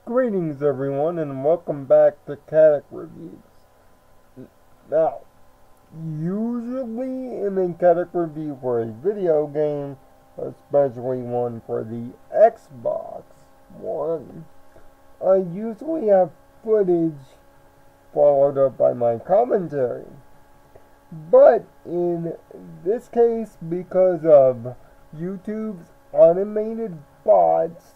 Greetings everyone and welcome back to Caddick Reviews. Now, usually in a Caddick review for a video game, especially one for the Xbox One, I usually have footage followed up by my commentary. But in this case, because of YouTube's automated bots,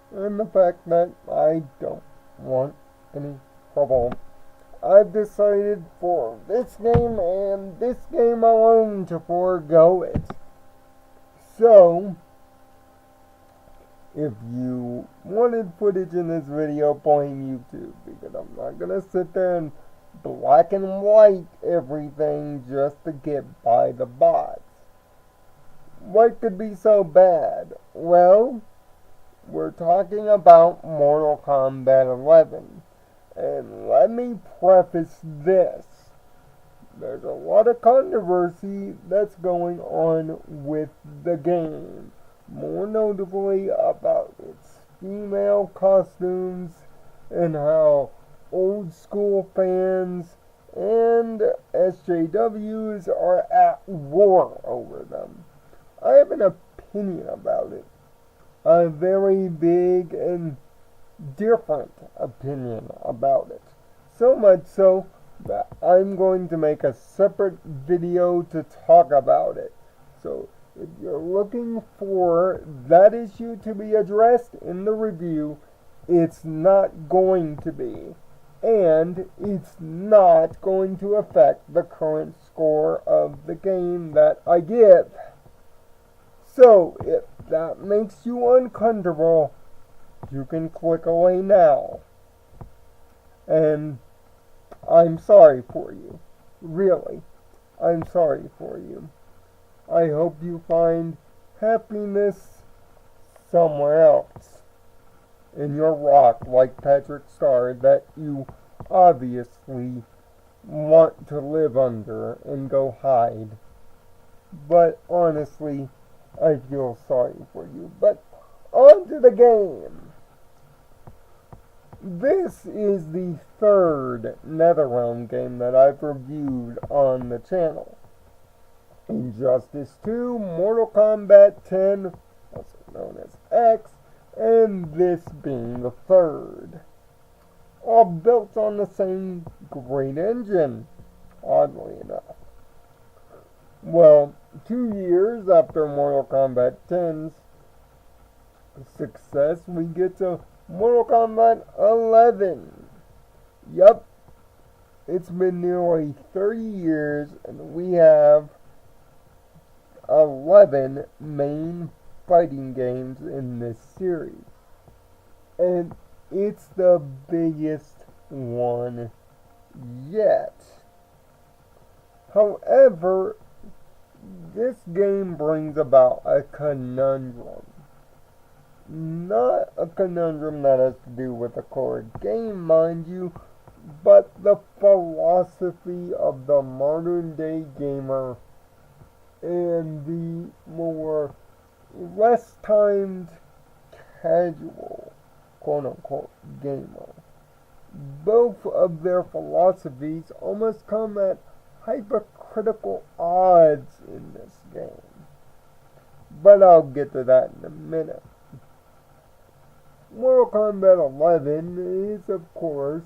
and the fact that I don't want any trouble, I've decided for this game and this game alone to forego it. So, if you wanted footage in this video, blame YouTube, because I'm not going to sit there and black and white everything just to get by the bots. What could be so bad? Well, we're talking about Mortal Kombat 11. And let me preface this. There's a lot of controversy that's going on with the game. More notably about its female costumes and how old school fans and SJWs are at war over them. I have an opinion about it. A very big and different opinion about it. So much so that I'm going to make a separate video to talk about it. So if you're looking for that issue to be addressed in the review, it's not going to be. And it's not going to affect the current score of the game that I give. So if that makes you uncomfortable, you can click away now. And I'm sorry for you. Really. I'm sorry for you. I hope you find happiness somewhere else. In your rock like Patrick Star that you obviously want to live under and go hide. But honestly, I feel sorry for you. But on to the game. This is the third NetherRealm game that I've reviewed on the channel. Injustice 2, Mortal Kombat 10, also known as X, and this being the third. All built on the same great engine, oddly enough. Well, 2 years after Mortal Kombat 10's success, we get to Mortal Kombat 11. Yup, it's been nearly 30 years and we have 11 main fighting games in this series. And it's the biggest one yet. However, this game brings about a conundrum. Not a conundrum that has to do with the core game, mind you, but the philosophy of the modern day gamer and the more less timed casual quote-unquote gamer. Both of their philosophies almost come at hypocritical odds in this game. But I'll get to that in a minute. Mortal Kombat 11 is, of course,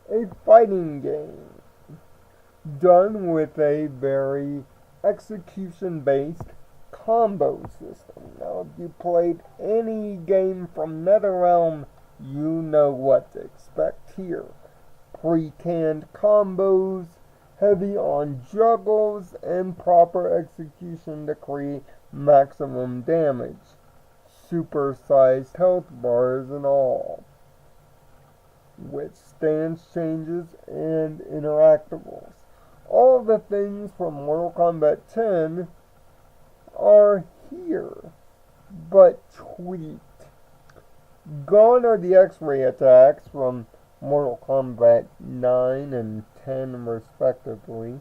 a fighting game done with a very execution-based combo system. Now, if you played any game from NetherRealm, you know what to expect here. Pre-canned combos, heavy on juggles, and proper execution to create maximum damage. Super-sized health bars and all, with stance changes and interactables. All the things from Mortal Kombat 10 are here, but tweaked. Gone are the X-ray attacks from Mortal Kombat 9 and 10 respectively,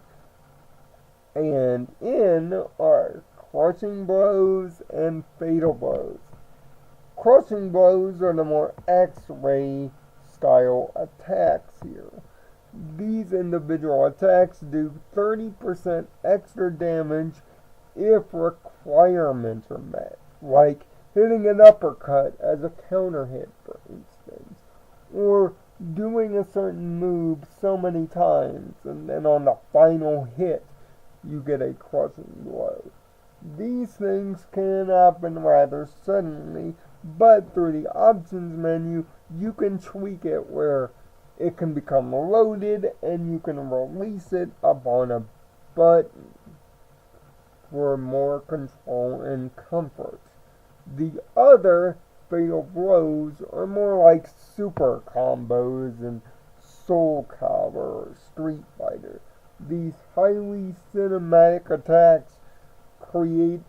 and in are crushing blows and fatal blows. Crushing blows are the more X-ray style attacks here. These individual attacks do 30% extra damage if requirements are met, like hitting an uppercut as a counter hit, for instance, or doing a certain move so many times, and then on the final hit, you get a crushing blow. These things can happen rather suddenly, but through the options menu, you can tweak it where it can become loaded and you can release it upon a button for more control and comfort. The other fatal blows are more like super combos in Soul Calibur or Street Fighter. These highly cinematic attacks create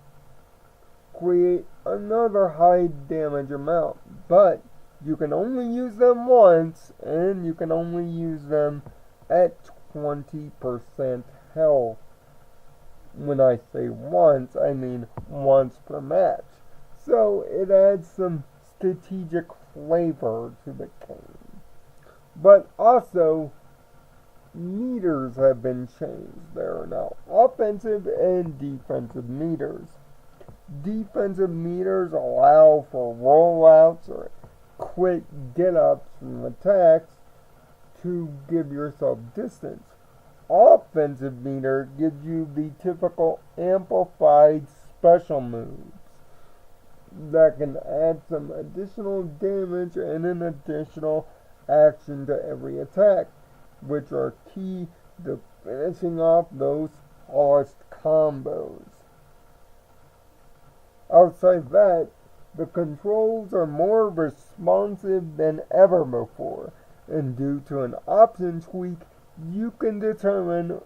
another high damage amount, but you can only use them once, and you can only use them at 20% health. When I say once, I mean once per match. So it adds some strategic flavor to the game. But also, meters have been changed. There are now offensive and defensive meters. Defensive meters allow for rollouts or quick get-ups from attacks to give yourself distance. Offensive meter gives you the typical amplified special moves that can add some additional damage and an additional action to every attack, which are key to finishing off those polished combos. Outside that, the controls are more responsive than ever before, and due to an option tweak, you can determine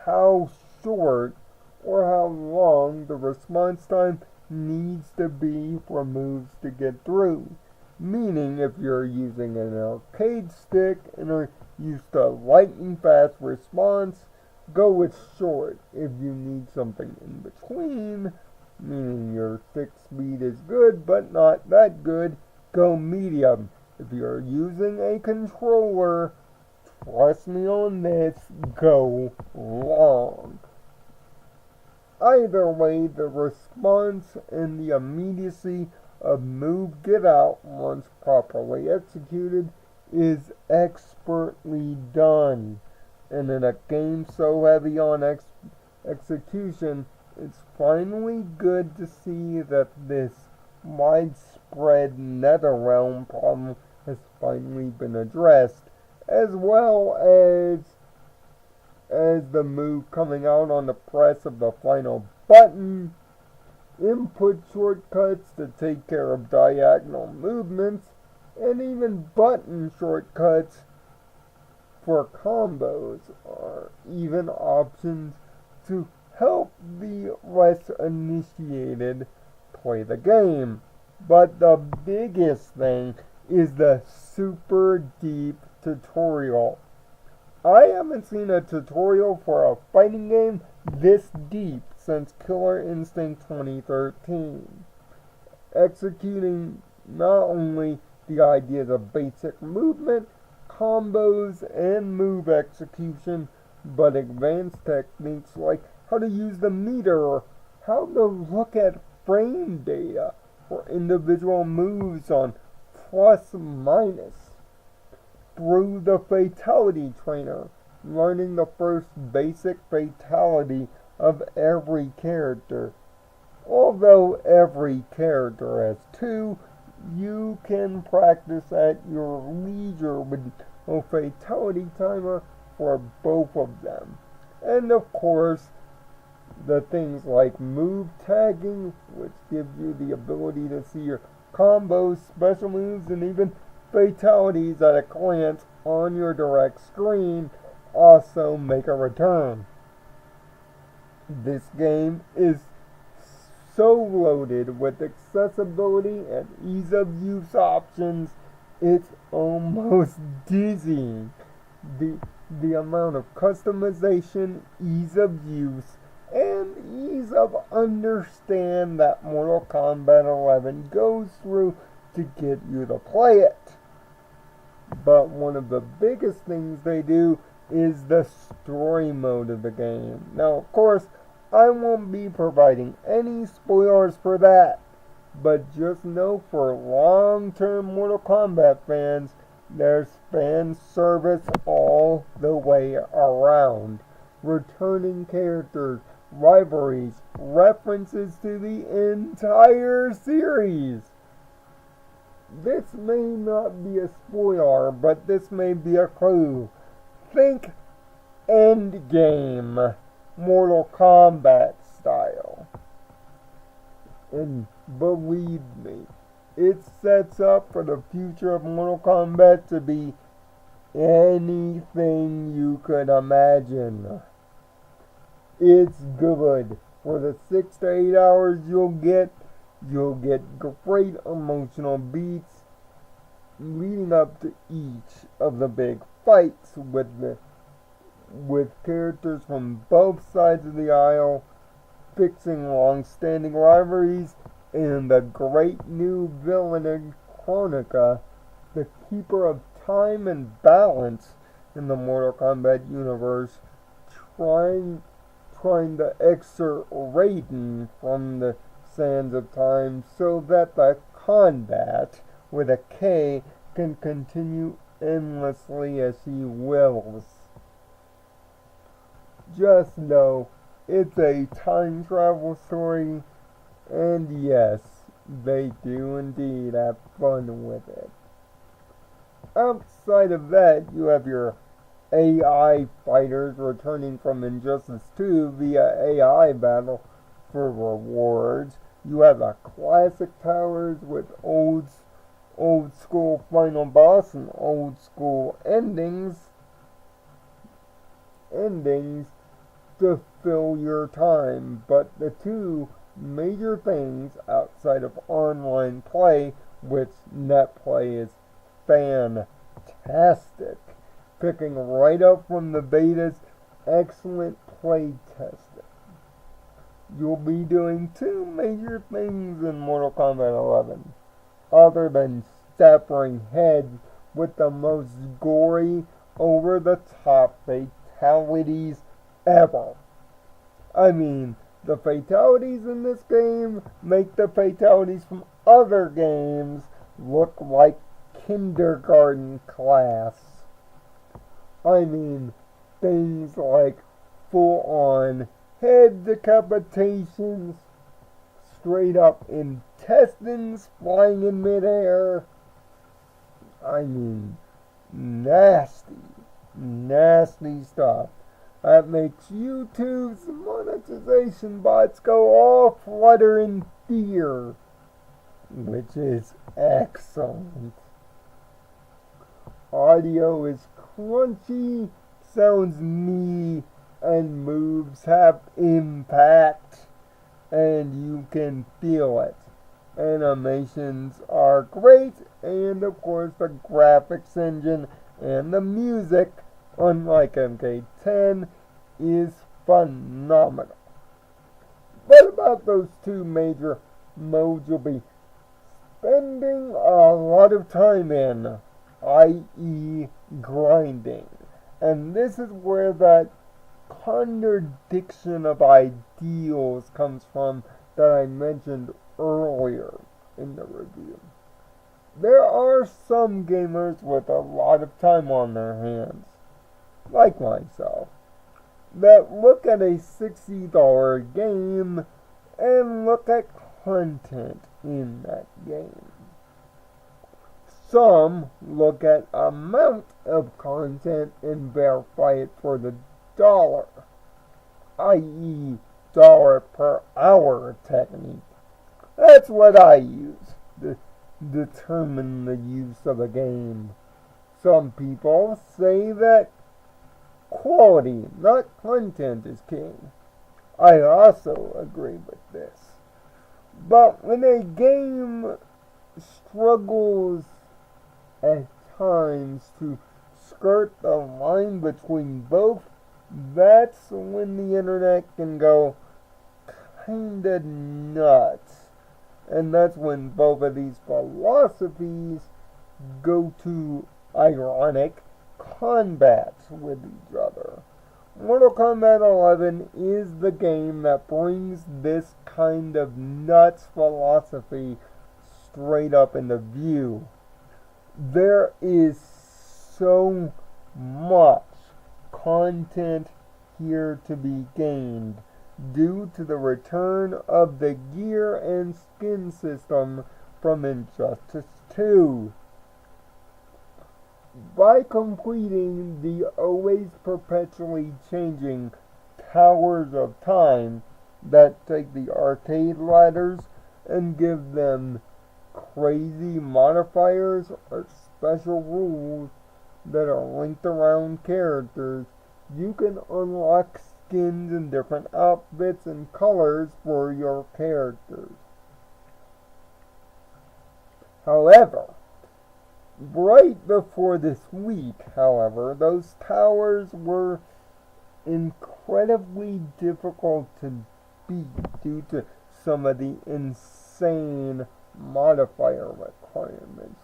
how short or how long the response time needs to be for moves to get through. Meaning, if you're using an arcade stick and are used to lightning fast response, go with short. If you need something in between, meaning your stick speed is good but not that good, go medium. If you're using a controller, trust me on this, go long. Either way, the response and the immediacy of move get out once properly executed is expertly done. And in a game so heavy on execution, it's finally good to see that this widespread NetherRealm problem has finally been addressed, as well as the move coming out on the press of the final button, input shortcuts to take care of diagonal movements, and even button shortcuts for combos, or even options to help the less initiated play the game. But the biggest thing is the super deep tutorial. I haven't seen a tutorial for a fighting game this deep since Killer Instinct 2013. Executing not only the ideas of basic movement, combos, and move execution, but advanced techniques like how to use the meter or how to look at frame data for individual moves on plus minus. Through the fatality trainer, learning the first basic fatality of every character. Although every character has two, you can practice at your leisure with a fatality timer for both of them. And of course, the things like move tagging, which gives you the ability to see your combos, special moves, and even fatalities at a glance on your direct screen, also make a return. This game is so loaded with accessibility and ease of use options, it's almost dizzying. The amount of customization, ease of use, and ease of understand that Mortal Kombat 11 goes through to get you to play it. But one of the biggest things they do is the story mode of the game. Now, of course, I won't be providing any spoilers for that, but just know for long-term Mortal Kombat fans, there's fan service all the way around. Returning characters, rivalries, references to the entire series. This may not be a spoiler, but this may be a clue. Think Endgame, Mortal Kombat style. And believe me, it sets up for the future of Mortal Kombat to be anything you could imagine. It's good. For the 6 to 8 hours you'll get great emotional beats leading up to each of the big fights with characters from both sides of the aisle fixing long-standing rivalries, and the great new villain in Chronica, the keeper of time and balance in the Mortal Kombat universe, trying to exert Raiden from the sands of time so that the combat with a K can continue endlessly as he wills. Just know it's a time travel story, and yes, they do indeed have fun with it. Outside of that, you have your AI fighters returning from Injustice 2 via AI battle for rewards. You have the classic towers with old school final boss and old school endings to fill your time. But the two major things outside of online play, which net play is fantastic, picking right up from the beta's excellent play testing. You'll be doing two major things in Mortal Kombat 11, other than severing heads with the most gory, over-the-top fatalities ever. I mean, the fatalities in this game make the fatalities from other games look like kindergarten class. I mean, things like full-on head decapitations, straight up intestines flying in midair. I mean, nasty stuff. That makes YouTube's monetization bots go all flutter in fear, which is excellent. Audio is crunchy, sounds meaty, and moves have impact, and you can feel it. Animations are great, and of course the graphics engine and the music, unlike MK10, is phenomenal. What about those two major modes you'll be spending a lot of time in, i.e. grinding? And this is where that contradiction of ideals comes from that I mentioned earlier in the review. There are some gamers with a lot of time on their hands, like myself, that look at a $60 game and look at content in that game. Some look at amount of content and verify it for the dollar, i.e. dollar per hour technique. That's what I use to determine the use of a game. Some people say that quality, not content, is king. I also agree with this. But when a game struggles at times to skirt the line between both, that's when the internet can go kinda nuts And that's when both of these philosophies go to ironic combats with each other. Mortal Kombat 11 is the game that brings this kind of nuts philosophy straight up into view. There is so much content here to be gained due to the return of the gear and skin system from Injustice 2. By completing the always perpetually changing Towers of Time that take the arcade ladders and give them crazy modifiers or special rules that are linked around characters, you can unlock skins and different outfits and colors for your characters. However, right before this week, those towers were incredibly difficult to beat due to some of the insane modifier requirements.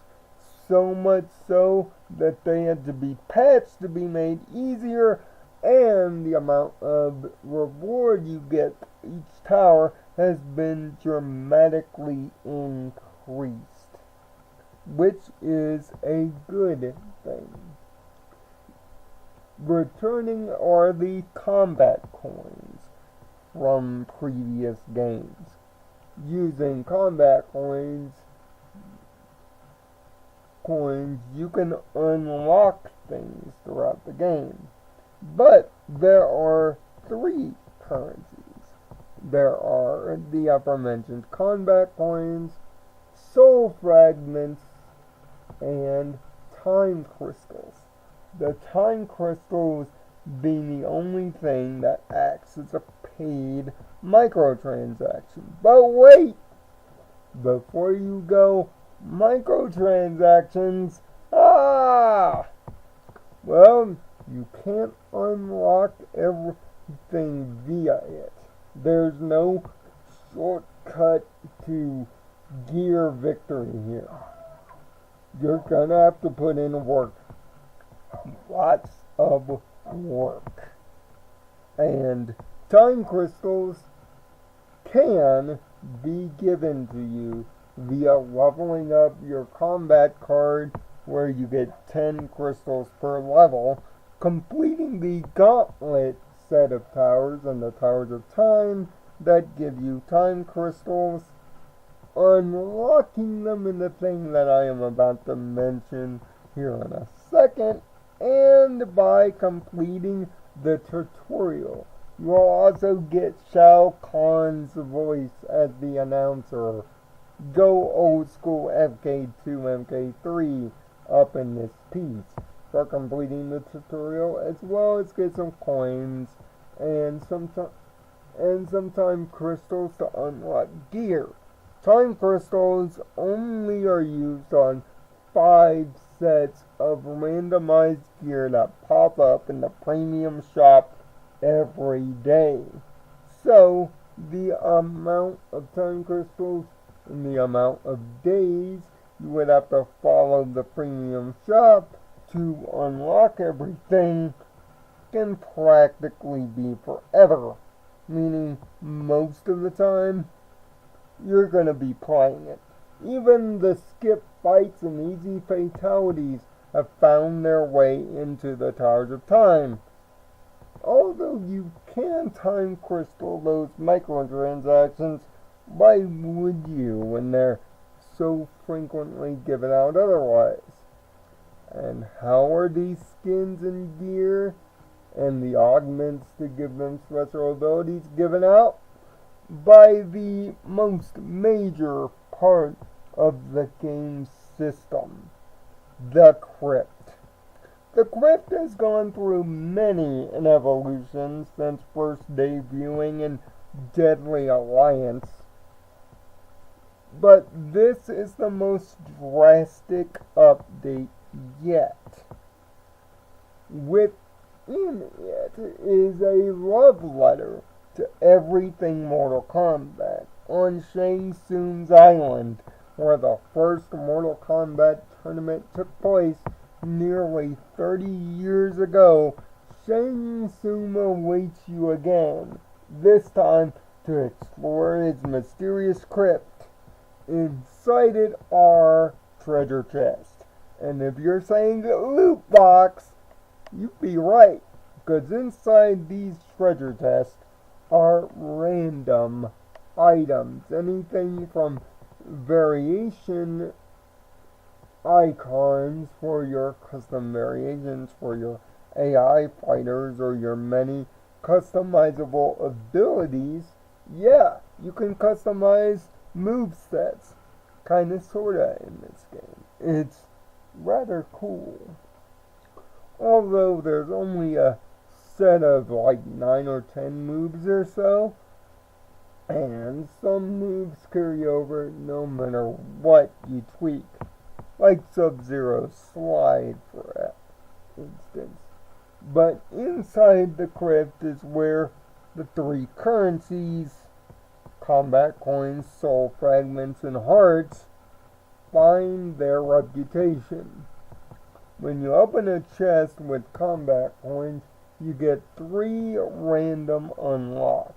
So much so that they had to be patched to be made easier, and the amount of reward you get each tower has been dramatically increased, which is a good thing. Returning are the combat coins from previous games. Using combat coins, you can unlock things throughout the game. But there are three currencies. There are the aforementioned combat coins, soul fragments, and time crystals. The time crystals being the only thing that acts as a paid microtransaction. But wait! Before you go, microtransactions, well, you can't unlock everything via it. There's no shortcut to gear victory here. You're gonna have to put in work. Lots of work. And time crystals can be given to you via leveling up your combat card, where you get 10 crystals per level, completing the gauntlet set of towers and the Towers of Time that give you time crystals, unlocking them in the thing that I am about to mention here in a second, and by completing the tutorial. You will also get Shao Kahn's voice as the announcer. Go old school MK2, MK3 up in this piece for completing the tutorial, as well as get some coins and some time crystals to unlock gear. Time crystals only are used on 5 sets of randomized gear that pop up in the premium shop every day. So the amount of time crystals and the amount of days you would have to follow the premium shop to unlock everything can practically be forever. Meaning most of the time you're going to be playing it. Even the skip fights and easy fatalities have found their way into the Towers of Time. Although you can time crystal those microtransactions, why would you when they're so frequently given out otherwise? And how are these skins and gear and the augments to give them special abilities given out? By the most major part of the game system, the crypt. The crypt has gone through many an evolution since first debuting in Deadly Alliance, but this is the most drastic update yet. Within it is a love letter to everything Mortal Kombat, on Shang Tsung's island, where the first Mortal Kombat tournament took place nearly 30 years ago. Shang Tsung awaits you again, this time to explore its mysterious crypt. Inside it are treasure chests. And if you're saying loot box, you'd be right, because inside these treasure chests are random items. Anything from variation icons for your custom variations for your AI fighters or your many customizable abilities. Yeah, you can customize movesets, kinda sorta, in this game. It's rather cool. Although there's only a set of like 9 or 10 moves or so, and some moves carry over no matter what you tweak, like Sub-Zero's slide, for instance. But inside the crypt is where the three currencies, combat coins, soul fragments, and hearts, find their reputation. When you open a chest with combat coins, you get 3 random unlocks.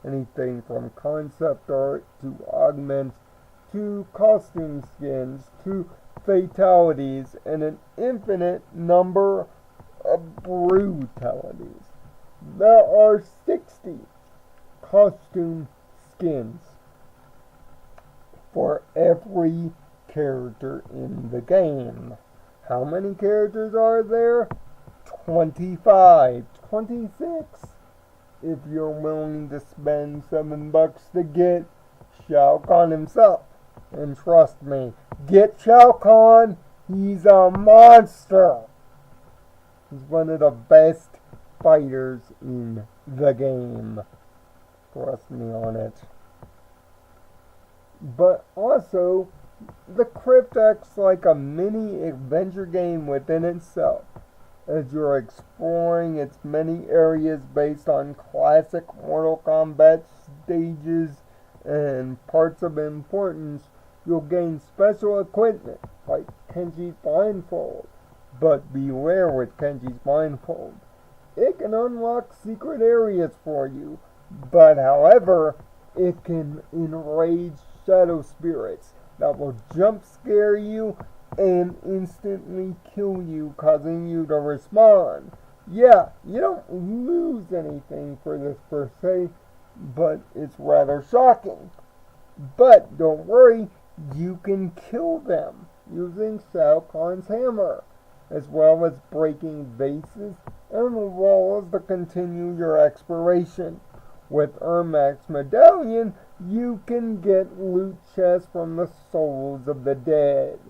Anything from concept art to augments to costume skins to fatalities and an infinite number of brutalities. There are 60 costume skins for every character in the game. How many characters are there? 25, 26. If you're willing to spend $7 to get Shao Kahn himself. And trust me, get Shao Kahn, he's a monster. He's one of the best fighters in the game. Trust me on it. But also, the crypt acts like a mini adventure game within itself, as you're exploring its many areas based on classic Mortal Kombat stages and parts of importance. You'll gain special equipment like Kenji's blindfold, but beware with Kenji's blindfold. It can unlock secret areas for you, but however, it can enrage shadow spirits that will jump scare you and instantly kill you, causing you to respawn. Yeah, you don't lose anything for this per se, but it's rather shocking. But don't worry, you can kill them using Shao Kahn's hammer, as well as breaking vases and walls to continue your exploration. With Ermac's medallion, you can get loot chests from the souls of the dead.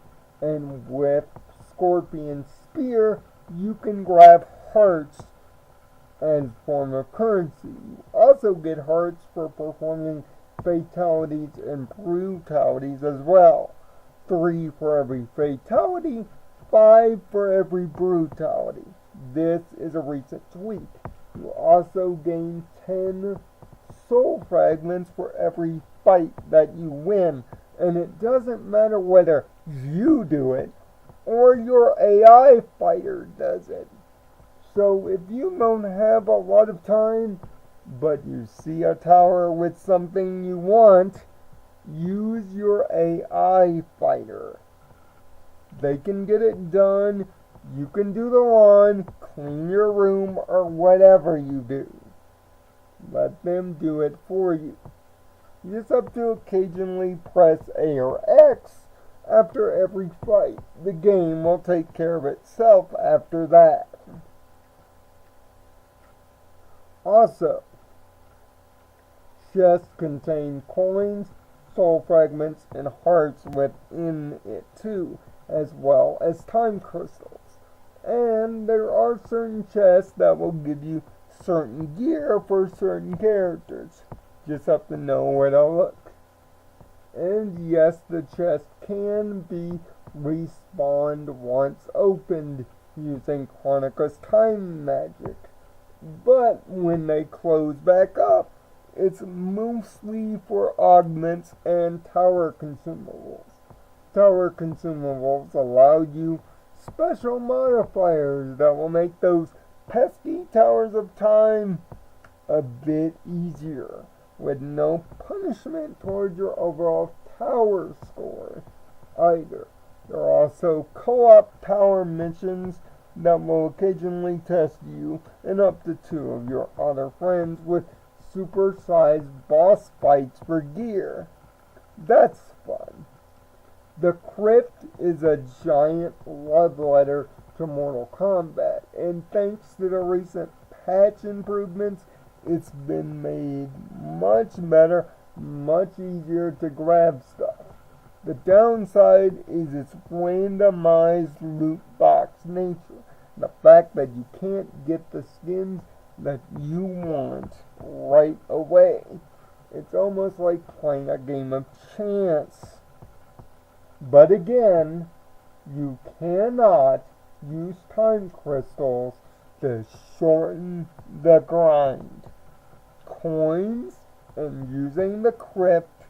And with Scorpion's spear, you can grab hearts as form of currency. You also get hearts for performing fatalities and brutalities as well. 3 for every fatality, 5 for every brutality. This is a recent tweak. You also gain 10 soul fragments for every fight that you win. And it doesn't matter whether you do it or your AI fighter does it. So if you don't have a lot of time, but you see a tower with something you want, use your AI fighter. They can get it done. You can do the lawn, clean your room, or whatever you do. Let them do it for you. You just have to occasionally press A or X after every fight. The game will take care of itself after that. Also, chests contain coins, soul fragments, and hearts within it too, as well as time crystals. And there are certain chests that will give you certain gear for certain characters. Just have to know where to look. And yes, the chest can be respawned once opened using Chronica's time magic. But when they close back up, it's mostly for augments and tower consumables. Tower consumables allow you special modifiers that will make those pesky towers of time a bit easier, with no punishment towards your overall tower score either. There are also co-op tower missions that will occasionally test you and up to 2 of your other friends with super-sized boss fights for gear. That's fun. The Crypt is a giant love letter to Mortal Kombat, and thanks to the recent patch improvements, it's been made much better, much easier to grab stuff. The downside is its randomized loot box nature. The fact that you can't get the skins that you want right away. It's almost like playing a game of chance. But again, you cannot use time crystals to shorten the grind. Coins and using the crypt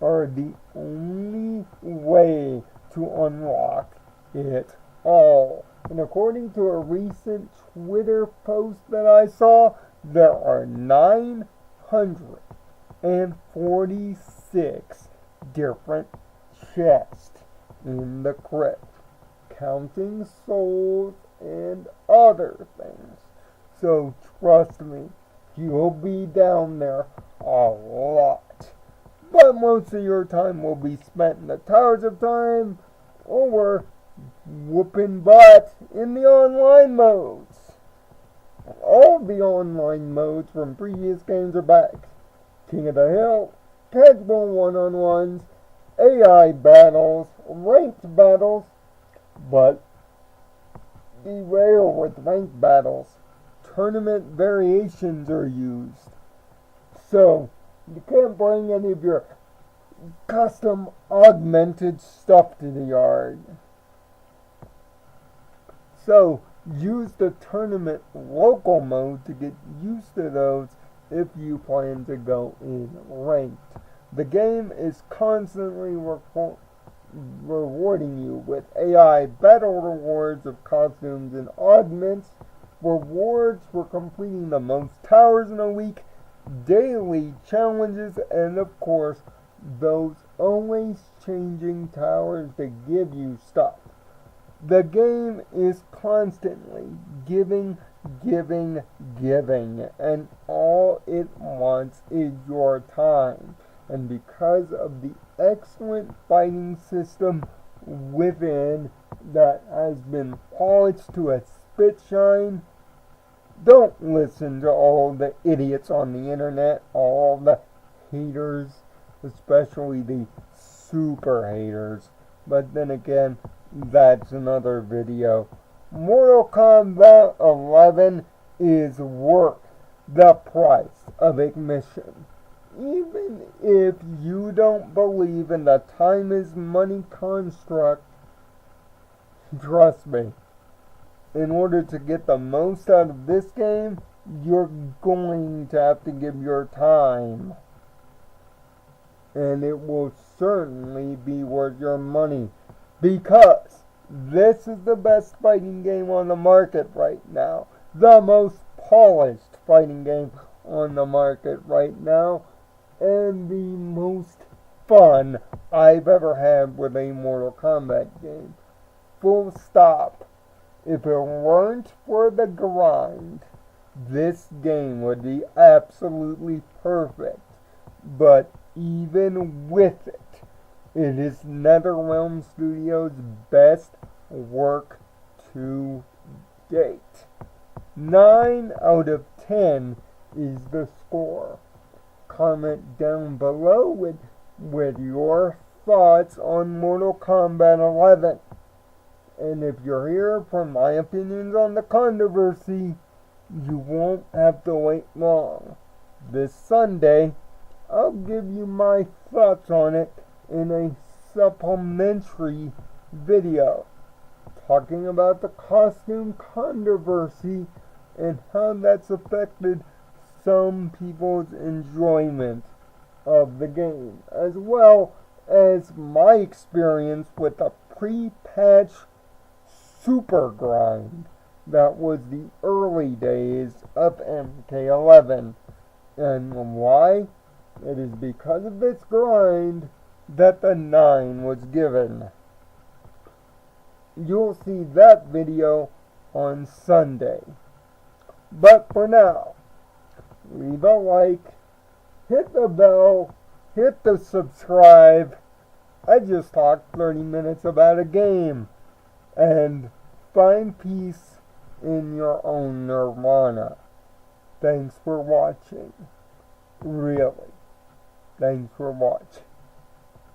are the only way to unlock it all. And according to a recent Twitter post that I saw, there are 946 different chests in the crypt, counting souls and other things. So trust me, you'll be down there a lot. But most of your time will be spent in the Towers of Time or whooping butt in the online modes. All the online modes from previous games are back. King of the Hill, casual one-on-ones, AI battles, ranked battles, but be rare with ranked battles. Tournament variations are used. So, you can't bring any of your custom augmented stuff to the yard. So, use the tournament local mode to get used to those if you plan to go in ranked. The game is constantly rewarding you with AI battle rewards of costumes and augments, rewards for completing the most towers in a week, daily challenges, and of course, those always changing towers that give you stuff. The game is constantly giving, and all it wants is your time. And because of the excellent fighting system within that has been polished to a spit shine, don't listen to all the idiots on the internet, all the haters, especially the super haters. But then again, that's another video. Mortal Kombat 11 is worth the price of admission. Even if you don't believe in the time is money construct, trust me, in order to get the most out of this game, you're going to have to give your time. And it will certainly be worth your money, because this is the best fighting game on the market right now. The most polished fighting game on the market right now. And the most fun I've ever had with a Mortal Kombat game. Full stop. If it weren't for the grind, this game would be absolutely perfect. But even with it, it is NetherRealm Studios' best work to date. 9 out of 10 is the score. Comment down below with your thoughts on Mortal Kombat 11. And if you're here for my opinions on the controversy, you won't have to wait long. This Sunday, I'll give you my thoughts on it in a supplementary video talking about the costume controversy and how that's affected some people's enjoyment of the game, as well as my experience with the pre-patch super grind that was the early days of MK11. And why? It is because of this grind that the 9 was given. You'll see that video on Sunday. But for now, leave a like, hit the bell, hit the subscribe. I just talked 30 minutes about a game. And find peace in your own nirvana. Thanks for watching. Really. Thanks for watching.